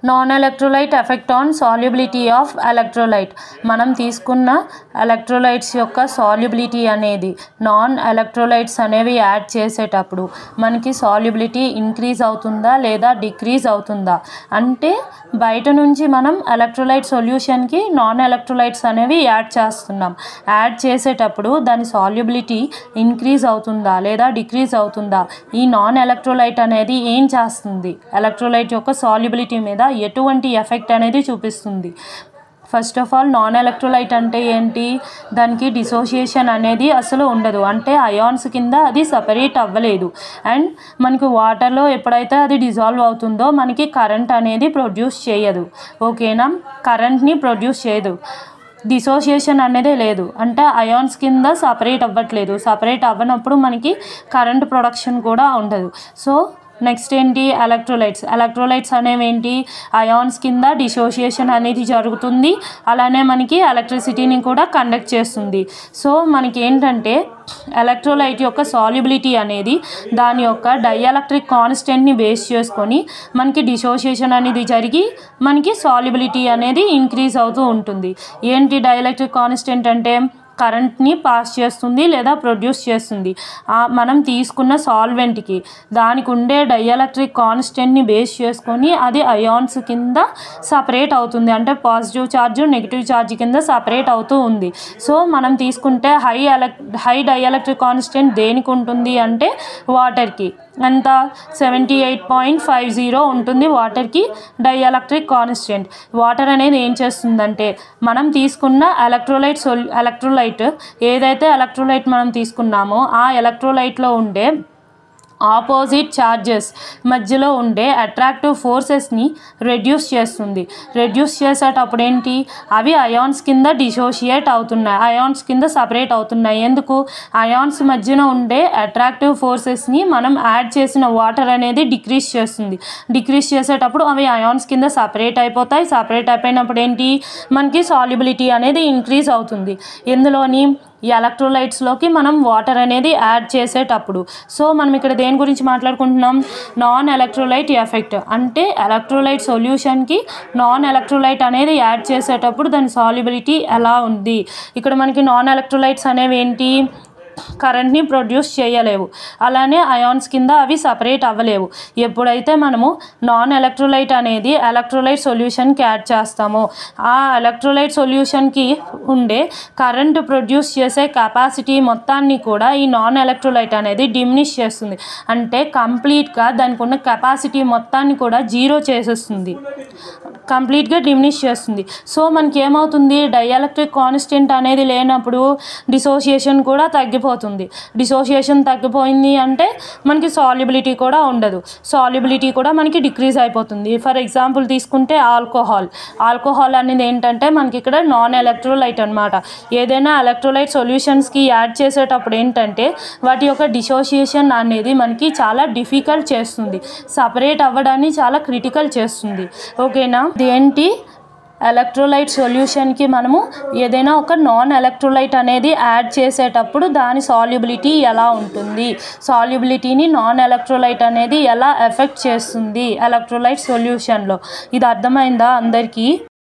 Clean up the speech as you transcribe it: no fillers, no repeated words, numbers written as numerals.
Non electrolyte effect on solubility of electrolyte. మనం తీసుకున్న electrolytes యొక్క సాల్యుబిలిటీ అనేది నాన్ ఎలక్ట్రోలైట్స్ అనేవి యాడ్ చేసేటప్పుడు మనకి సాల్యుబిలిటీ ఇంక్రీజ్ అవుతుందా లేదా డిక్రీజ్ అవుతుందా అంటే బయట నుంచి మనం ఎలక్ట్రోలైట్ సొల్యూషన్కి నాన్ ఎలక్ట్రోలైట్స్ అనేవి యాడ్ చేస్తున్నాం. యాడ్ చేసేటప్పుడు దాని సాల్యుబిలిటీ ఇంక్రీజ్ అవుతుందా లేదా డిక్రీజ్ అవుతుందా, ఈ నాన్ ఎలక్ట్రోలైట్ అనేది ఏం చేస్తుంది, ఎలక్ట్రోలైట్ యొక్క సాల్యుబిలిటీ మీద ఎటువంటి ఎఫెక్ట్ అనేది చూపిస్తుంది. First of all non electrolyte అంటే ఏంటి, దానికి డిసోసియేషన్ అనేది అసలు ఉండదు, అంటే అయాన్స్ కింద అది సపరేట్ అవ్వలేదు. అండ్ మనకి వాటర్లో ఎప్పుడైతే అది డిజాల్వ్ అవుతుందో మనకి కరెంట్ అనేది ప్రొడ్యూస్ చేయదు. ఓకేనా, కరెంట్ని ప్రొడ్యూస్ చేయదు, డిసోసియేషన్ అనేది లేదు, అంటే అయాన్స్ కింద సపరేట్ అవ్వట్లేదు. సపరేట్ అవ్వనప్పుడు మనకి కరెంట్ ప్రొడక్షన్ కూడా ఉండదు. సో నెక్స్ట్ ఏంటి, ఎలక్ట్రోలైట్స్ అనేవి ఏంటి, అయాన్స్ కింద డిసోసియేషన్ అనేది జరుగుతుంది, అలానే మనకి ఎలక్ట్రిసిటీని కూడా కండక్ట్ చేస్తుంది. సో మనకి ఏంటంటే ఎలక్ట్రోలైట్ యొక్క సాల్యుబిలిటీ అనేది దాని యొక్క డైఎలక్ట్రిక్ కాన్స్టెంట్ని బేస్ చేసుకొని మనకి డిసోసియేషన్ అనేది జరిగి మనకి సాల్యుబిలిటీ అనేది ఇంక్రీజ్ అవుతూ ఉంటుంది. ఏంటి డైఎలక్ట్రిక్ కాన్స్టెంట్ అంటే కరెంట్ని పాస్ చేస్తుంది లేదా ప్రొడ్యూస్ చేస్తుంది. మనం తీసుకున్న సాల్వెంట్కి దానికి ఉండే డైఎలక్ట్రిక్ కాన్స్టెంట్ని బేస్ చేసుకొని అది అయాన్స్ కింద సపరేట్ అవుతుంది, అంటే పాజిటివ్ ఛార్జ్ నెగిటివ్ ఛార్జ్ కింద సపరేట్ అవుతూ ఉంది. సో మనం తీసుకుంటే హై డైఎలక్ట్రిక్ కాన్స్టెంట్ దేనికి ఉంటుంది అంటే వాటర్కి, ఎంత 78.50 ఉంటుంది వాటర్కి డైఎలక్ట్రిక్ కాన్స్టెంట్. వాటర్ అనేది ఏం చేస్తుందంటే మనం తీసుకున్న ఎలక్ట్రోలైట్ ఏదైతే ఎలక్ట్రోలైట్ మనం తీసుకున్నామో ఆ ఎలక్ట్రోలైట్లో ఉండే ఆపోజిట్ ఛార్జెస్ మధ్యలో ఉండే అట్రాక్టివ్ ఫోర్సెస్ని రెడ్యూస్ చేస్తుంది. రెడ్యూస్ చేసేటప్పుడు ఏంటి, అవి అయాన్స్ కింద డిసోషియేట్ అవుతున్నాయి, అయాన్స్ కింద సపరేట్ అవుతున్నాయి. ఎందుకు, అయాన్స్ మధ్యన ఉండే అట్రాక్టివ్ ఫోర్సెస్ని మనం యాడ్ చేసిన వాటర్ అనేది డిక్రీజ్ చేస్తుంది. డిక్రీజ్ చేసేటప్పుడు అవి అయాన్స్ కింద సపరేట్ అయిపోతాయి. సపరేట్ అయిపోయినప్పుడు ఏంటి, మనకి సాల్యుబిలిటీ అనేది ఇంక్రీజ్ అవుతుంది. ఎందులోని, ఎలక్ట్రోలైట్స్లోకి మనం వాటర్ అనేది యాడ్ చేసేటప్పుడు. సో మనం ఇక్కడ దేని గురించి మాట్లాడుకుంటున్నాం, నాన్ ఎలక్ట్రోలైట్ ఎఫెక్ట్, అంటే ఎలక్ట్రోలైట్ సొల్యూషన్కి నాన్ ఎలక్ట్రోలైట్ అనేది యాడ్ చేసేటప్పుడు దాని సాల్యుబిలిటీ ఎలా ఉంది. ఇక్కడ మనకి నాన్ ఎలక్ట్రోలైట్స్ అనేవి ఏంటి, కరెంట్ని ప్రొడ్యూస్ చేయలేవు, అలానే అయాన్స్ కింద అవి సపరేట్ అవ్వలేవు. ఎప్పుడైతే మనము నాన్ ఎలక్ట్రోలైట్ అనేది ఎలక్ట్రోలైట్ సొల్యూషన్కి యాడ్ చేస్తామో ఆ ఎలక్ట్రోలైట్ సొల్యూషన్కి ఉండే కరెంట్ ప్రొడ్యూస్ చేసే కెపాసిటీ మొత్తాన్ని కూడా ఈ నాన్ ఎలక్ట్రోలైట్ అనేది డిమినిష్ చేస్తుంది, అంటే కంప్లీట్గా దానికి ఉన్న కెపాసిటీ మొత్తాన్ని కూడా జీరో చేసేస్తుంది, కంప్లీట్గా డిమినిష్ చేస్తుంది. సో మనకి ఏమవుతుంది, డైఎలక్ట్రిక్ కాన్స్టెంట్ అనేది లేనప్పుడు డిసోసియేషన్ కూడా తగ్గిపోతుంది. డిసోసియేషన్ తగ్గిపోయింది అంటే మనకి సాల్యుబిలిటీ కూడా ఉండదు, సాల్యుబిలిటీ కూడా మనకి డిక్రీజ్ అయిపోతుంది. ఫర్ ఎగ్జాంపుల్ తీసుకుంటే ఆల్కహాల్ అనేది ఏంటంటే మనకి ఇక్కడ నాన్ ఎలక్ట్రోలైట్ అనమాట. ఏదైనా ఎలక్ట్రోలైట్ సొల్యూషన్స్కి యాడ్ చేసేటప్పుడు ఏంటంటే వాటి యొక్క డిసోసియేషన్ అనేది మనకి చాలా డిఫికల్ట్ చేస్తుంది, సపరేట్ అవ్వడాన్ని చాలా క్రిటికల్ చేస్తుంది. ఓకేనా, ఇదేంటి, ఎలక్ట్రోలైట్ సొల్యూషన్కి మనము ఏదైనా ఒక నాన్ ఎలక్ట్రోలైట్ అనేది యాడ్ చేసేటప్పుడు దాని సాల్యుబిలిటీ ఎలా ఉంటుంది, సాల్యుబిలిటీని నాన్ ఎలక్ట్రోలైట్ అనేది ఎలా ఎఫెక్ట్ చేస్తుంది ఎలక్ట్రోలైట్ సొల్యూషన్లో. ఇది అర్థమైందా అందరికీ?